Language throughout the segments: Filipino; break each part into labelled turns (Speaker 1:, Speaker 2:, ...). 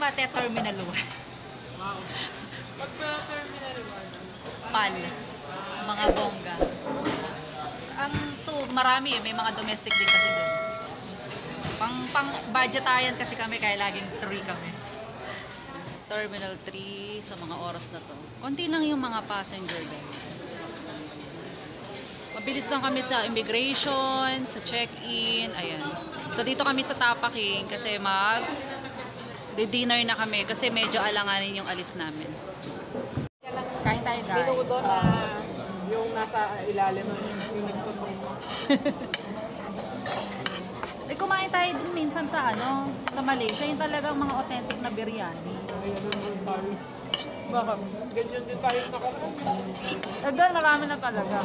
Speaker 1: Makati Terminal 1.
Speaker 2: Wow. Pag Terminal 1,
Speaker 1: Pal. Mga bongga. Ang marami eh. May mga domestic din kasi doon. Pang budgetayan kasi kami kaya laging 3 kami. Terminal 3 sa mga oras na to. Konti lang yung mga passenger guys. Mabilis lang kami sa immigration, sa check-in, ayan. So dito kami sa Tapaking kasi dinner na kami kasi medyo alanganin yung alis namin. Kain tayo guys.
Speaker 2: binudo na yung nasa ilalim ng pinagpot mo.
Speaker 1: Kumain tayo din minsan sa sa Malaysia, yung talagang mga authentic na biryani.
Speaker 2: Ayan naman tayo.
Speaker 1: Bakit?
Speaker 2: Ganyan din tayo nakakaroon.
Speaker 1: Doon marami na talaga.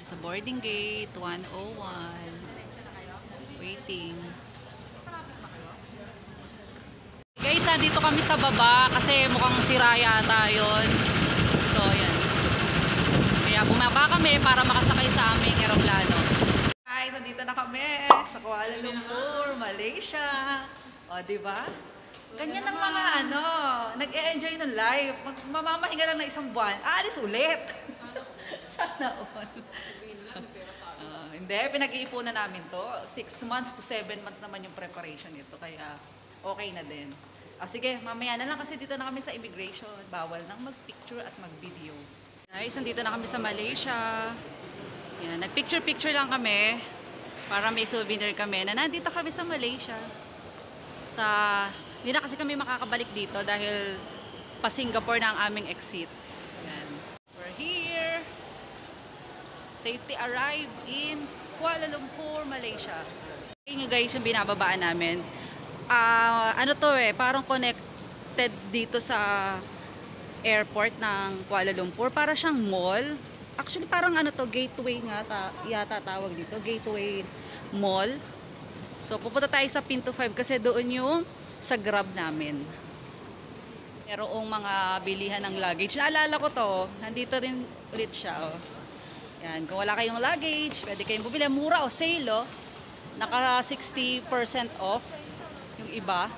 Speaker 1: Sa boarding gate, 101. Waiting. Guys, nandito kami sa baba kasi mukhang sira yata yun. So, yan. Kaya bumaba kami para makasakay sa aming eroplano. Guys, nandito na kami sa Kuala Lumpur, Malaysia. O, diba? Ganyan ang mga nag-e-enjoy ng life. Mamamahinga lang ng isang buwan. Aalis ulit. Sana all. Hindi, pinag-iipunan namin to. 6 months to 7 months naman yung preparation nito. Kaya okay na din. Sige, mamaya na lang kasi dito na kami sa immigration. Bawal nang mag-picture at mag-video. Guys, nandito na kami sa Malaysia. Yan, nag-picture-picture lang kami para may souvenir kami na nandito kami sa Malaysia. Hindi na kasi kami makakabalik dito dahil pa Singapore na ang aming exit. Yan. We're here. Safety arrived in Kuala Lumpur, Malaysia. Yun guys yung binababaan namin. Parang connected dito sa airport ng Kuala Lumpur. Para siyang mall. Actually parang gateway nga yata tawag dito. Gateway Mall. So pupunta tayo sa Pinto 5 kasi doon yung sa Grab namin. Merong mga bilihan ng luggage. Naalala ko to. Nandito rin ulit siya. Oh. Yan. Kung wala kayong luggage, pwede kayong bumili. Mura o sale. Oh. Naka 60% off. Yung iba.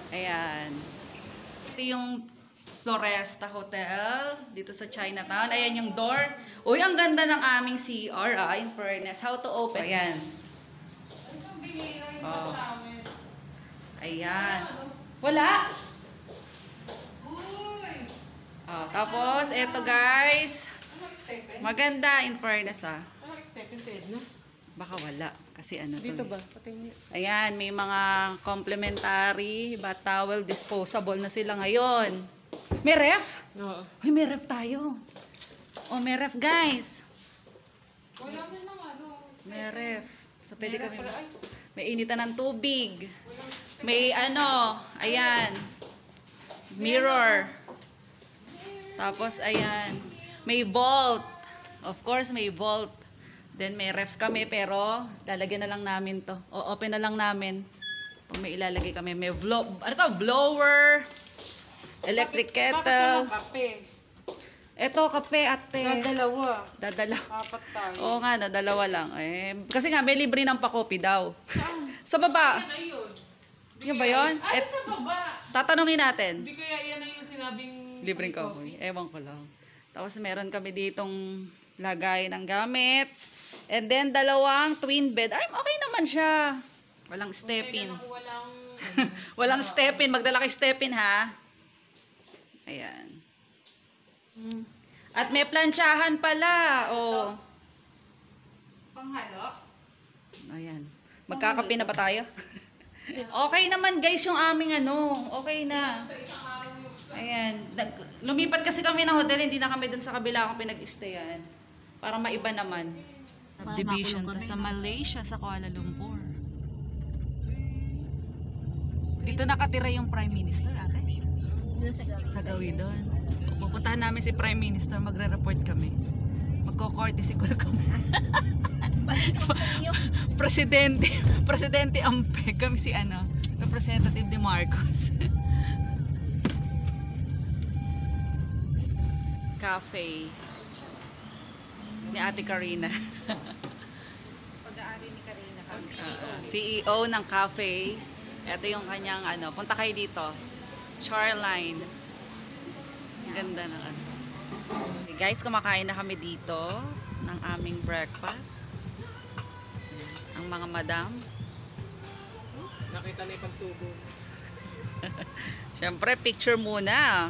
Speaker 1: Ayan. Ito yung Floresta Hotel dito sa Chinatown. Ayan yung door. Uy, ang ganda ng aming CR in fairness. How to open. Ayan. Oh. Ayan. Wala. Oh, tapos, eto guys. Maganda in fairness Baka wala. Kasi
Speaker 2: dito
Speaker 1: to.
Speaker 2: ba? Patingin.
Speaker 1: Ayan, may mga complimentary bath towel, disposable na sila ngayon. May ref?
Speaker 2: Oo.
Speaker 1: Uy, may ref tayo. Oh, may ref guys.
Speaker 2: Wala na naman.
Speaker 1: May ref. So, pwede kami. May initan ng tubig. May ayan. Mirror. Tapos, ayan. May vault. Of course, may vault. Then may ref kami pero lalagyan na lang namin to. O open na lang namin. Kung may ilalagay kami. May blower, electric kettle.
Speaker 2: Kape.
Speaker 1: Ito, kape ate.
Speaker 2: Dalawa.
Speaker 1: Dadalawa.
Speaker 2: 4 tayo.
Speaker 1: Oo nga, dalawa lang. Kasi nga, may libre ng pakopi daw. Sa baba.
Speaker 2: Yan na yun.
Speaker 1: Yan ba yun?
Speaker 2: Ay, sa baba.
Speaker 1: Tatanungin natin.
Speaker 2: Hindi kaya yan na yung sinabing
Speaker 1: Libreng kahoy. Ewan ko lang. Tapos meron kami ditong lagay ng gamit. And then, dalawang twin bed. Ay, okay naman siya. Walang step-in. Walang step-in. Magdala kay step-in, ha? Ayan. At may plansyahan pala. Oh.
Speaker 2: Panghalo?
Speaker 1: Ayan. Magkakape na ba tayo? Okay naman, guys, yung aming Okay na. Ayan. Lumipat kasi kami ng hotel. Hindi na kami dun sa kabila kung pinag-stayan. Para maiba naman. Subdivision to sa Malaysia, sa Kuala Lumpur. Dito nakatira yung Prime Minister, ate? Sa gawin doon. Pupuntahan namin si Prime Minister, magre-report kami. Magko-courtesy call kami. Presidente Ampeg, kami si Representative de Marcos. Cafe. ni Ate Karina.
Speaker 2: Pag-aari ni Karina kami.
Speaker 1: CEO ng cafe. Ito yung kanyang ano, punta kayo dito. Shoreline. Ang ganda na ano. Okay, guys, kumakain na kami dito ng aming breakfast. Ang mga madam.
Speaker 2: Nakita na yung pagsubo.
Speaker 1: Siyempre, picture muna.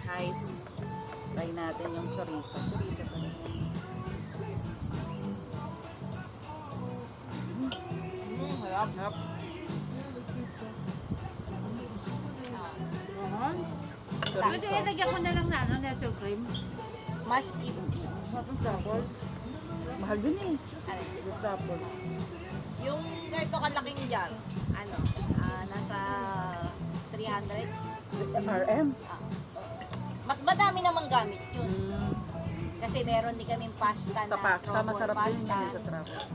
Speaker 1: Guys, try natin yung chorizo. Chorizo pa rin.
Speaker 2: Harap. Harap.
Speaker 1: Chorizo.
Speaker 3: Lagyan ko na lang na ano, natural cream.
Speaker 4: Maski.
Speaker 1: Mahal din eh.
Speaker 4: Yung ganito kalaking jar, ano, nasa 300.
Speaker 1: MRM.
Speaker 4: Mas madami namang gamit yun.
Speaker 1: Mm,
Speaker 4: Kasi meron din kaming pasta
Speaker 1: sa
Speaker 4: na
Speaker 1: pasta,
Speaker 4: truffle
Speaker 1: masarap din
Speaker 4: pasta.
Speaker 1: yan eh, sa truffle.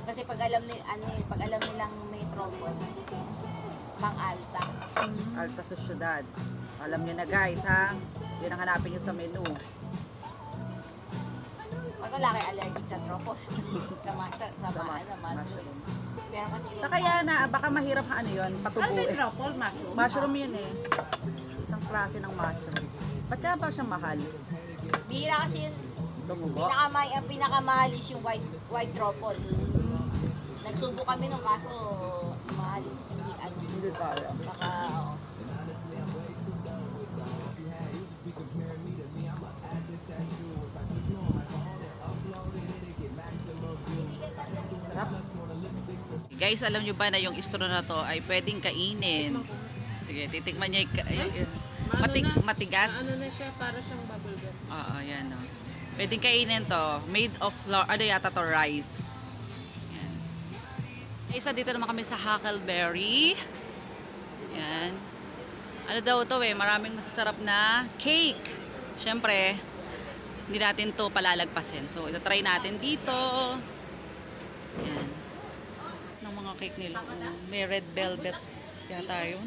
Speaker 4: Kasi pag alam ni ano, pag alam nilang may truffle, pang alta.
Speaker 1: Alta Sociedad. Alam nyo na guys ha. Yan ang hanapin nyo sa menu.
Speaker 4: Pag wala kayo allergic sa truffle, sa mushroom, sa mushroom.
Speaker 1: Mushroom.
Speaker 4: Pero kasi yung
Speaker 1: Sa kaya na, baka mahirap ano yun,
Speaker 3: Ano may
Speaker 1: patubuin.
Speaker 3: truffle, mushroom?
Speaker 1: Mushroom yun eh. Isang klase ng mushroom. Ba't kaya ba siya mahal?
Speaker 4: bihira kasi yung
Speaker 1: Tumubo?
Speaker 4: ang pinakamahal is yung white truffle. Nagsubo kami nung kaso mahal. Hindi ano.
Speaker 1: Hindi kaya.
Speaker 4: Baka, oo.
Speaker 1: Sarap. Guys, alam nyo ba na yung istro na to ay pwedeng kainin? Sige, titikman niya matigas.
Speaker 2: Ano na siya, para siyang bubble gum.
Speaker 1: Oo, yan o. Pwedeng kainin to. Made of flour. Ano yata to? Rice. Yan. Isa dito naman kami sa Huckleberry. Yan. Ano daw to eh? Maraming masasarap na cake. Siyempre, hindi natin to palalagpasin. So, ito try natin dito. Yan. Ng mga cake nila. May red velvet yata yun.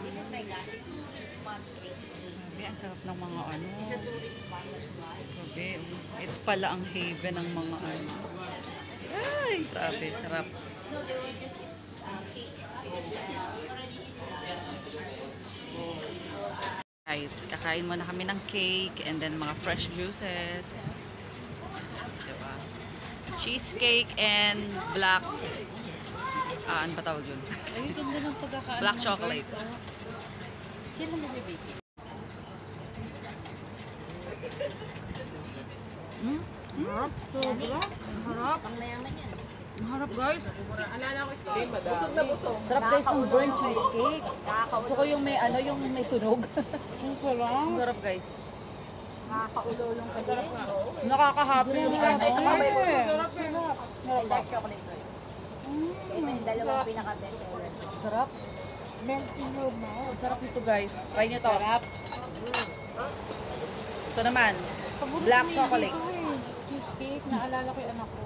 Speaker 4: This is my classic tourist spot place.
Speaker 1: Grabe, ang sarap ng mga ano.
Speaker 4: It's a tourist spot, that's why.
Speaker 1: Grabe, ito pala ang haven ng mga ano. Ay, grabe, sarap. Guys, kakain muna kami ng cake and then mga fresh juices. Diba? Cheesecake and black ano ba tawag yun?
Speaker 3: Ay, ganda ng pagkakaano.
Speaker 1: Black
Speaker 3: ng
Speaker 1: chocolate.
Speaker 3: bread, oh. Sila magbibigay.
Speaker 4: Harap. Pang mayaman yan.
Speaker 1: Ang harap guys.
Speaker 2: Alala ko story, busog na busog.
Speaker 1: Sarap guys ng burnt cheesecake. Gusto ko yung may ano, yung may sunog.
Speaker 3: Ang sarap.
Speaker 1: Ang sarap guys.
Speaker 4: Nakakaulolong kasi. Sarap nga.
Speaker 1: Nakaka-happy yung
Speaker 4: Kasi isa pa ba ito?
Speaker 2: Sarap siya.
Speaker 4: May dark chocolate ko. Ito yung dalawang pinaka-best seller.
Speaker 1: Sarap.
Speaker 3: Melt in your mouth.
Speaker 1: Ang sarap nito guys. Try nyo to.
Speaker 3: Sarap.
Speaker 1: Ito naman. Black chocolate.
Speaker 3: Cheesecake. Naalala ko yung anak ko.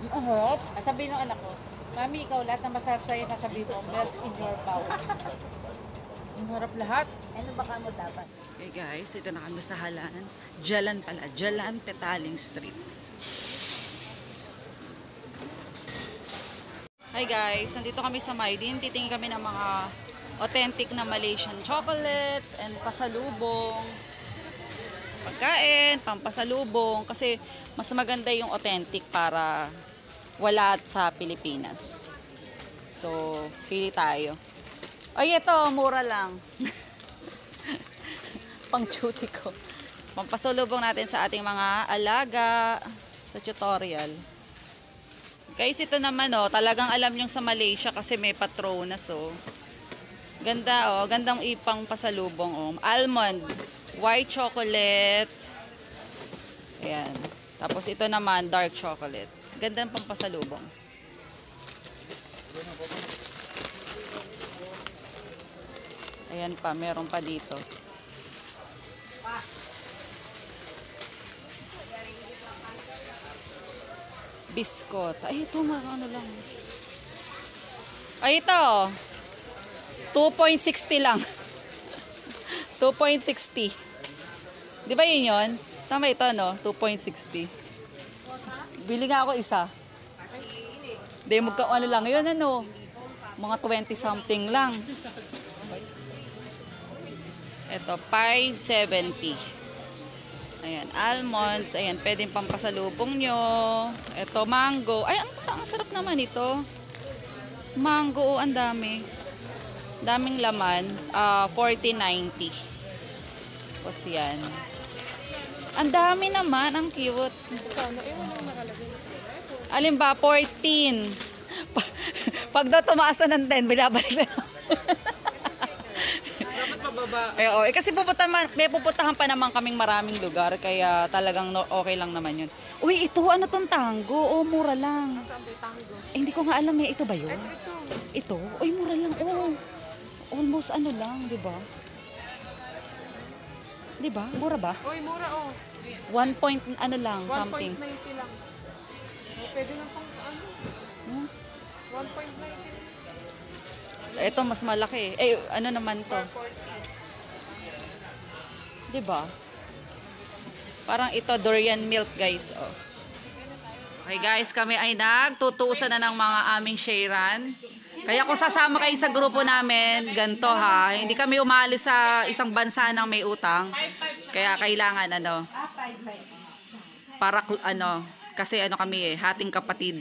Speaker 1: Ang harap.
Speaker 3: Sabihin ng anak ko, Mami, ikaw lahat na masarap sa'yo, nasabihin mo, melt in your mouth.
Speaker 1: Ang harap lahat.
Speaker 4: Ano baka mo dapat?
Speaker 1: Okay guys, ito na kami sa Halan. Jalan pala. Jalan Petaling Street. Hi guys, nandito kami sa Maydin. Titingin kami ng mga authentic na Malaysian chocolates and pasalubong. Pagkain, pampasalubong. Kasi mas maganda yung authentic para wala sa Pilipinas. So, pili tayo. Ay, ito, mura lang. Pang cutie ko. Pampasalubong natin sa ating mga alaga sa tutorial. Guys, ito naman oh, talagang alam nyong sa Malaysia kasi may Patronas oh. Ganda oh, gandang ipang pasalubong oh. Almond, white chocolate. Ayan. Tapos ito naman dark chocolate. Ganda ng pampasalubong. Ayan pa, meron pa dito. Biskot. Ay, ito mga ano lang. Ay, ito. 2.60 lang. 2.60. Di ba yun yun? Tama ito, no? 2.60. Bili nga ako isa. Hindi, ano lang yun, ano? Mga 20 something lang. Ito, 5.70. Ayan, almonds. Ayan, pwedeng pampasalubong nyo. Ito, mango. Ay, parang ang sarap naman ito. Mango, ang dami. Daming laman. 40.90. Tapos yan. Ang dami naman. Ang cute. Alin ba? 14. Pag daw tumaas na ng 10, binabalik na.
Speaker 2: Dapat pababa.
Speaker 1: Kasi may pupuntahan pa naman kaming maraming lugar. Kaya talagang okay lang naman yun. Uy, ito. Ano tong tango? Oh, mura lang. Hindi ko nga alam eh. Ito ba yun? Ito? Uy, mura lang. Oh. Almost ano lang, di ba? Di ba? Mura ba?
Speaker 2: Uy, mura oh.
Speaker 1: 1 point ano lang, something.
Speaker 2: 1.90 lang. Oh, pwede lang pang ano.
Speaker 1: Hmm?
Speaker 2: 1.90.
Speaker 1: Ito mas malaki. Eh, ano naman to? 'Di ba? Parang ito durian milk, guys. Oh. Okay, guys, kami ay nagtutuusan na ng mga aming sharean. Kaya kung sasama kayo sa grupo namin, ganito ha, hindi kami umalis sa isang bansa ng may utang. Kaya kailangan ano, para ano, kasi ano kami hating kapatid.